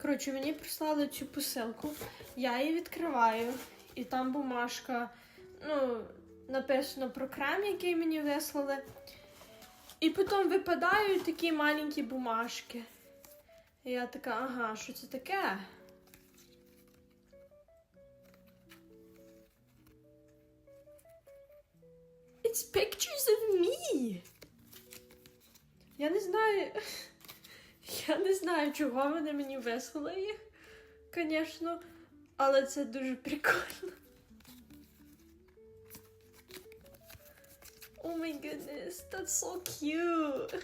Коротше, мені прислали цю посилку, я її відкриваю, і там бумажка, ну, написано про крем, який мені вислали. І потім випадають такі маленькі бумажки. І я така, ага, що це таке? It's pictures of me! Я не знаю, чого вони мені вислали їх, звісно, але це дуже прикольно. Oh my goodness, that's so cute!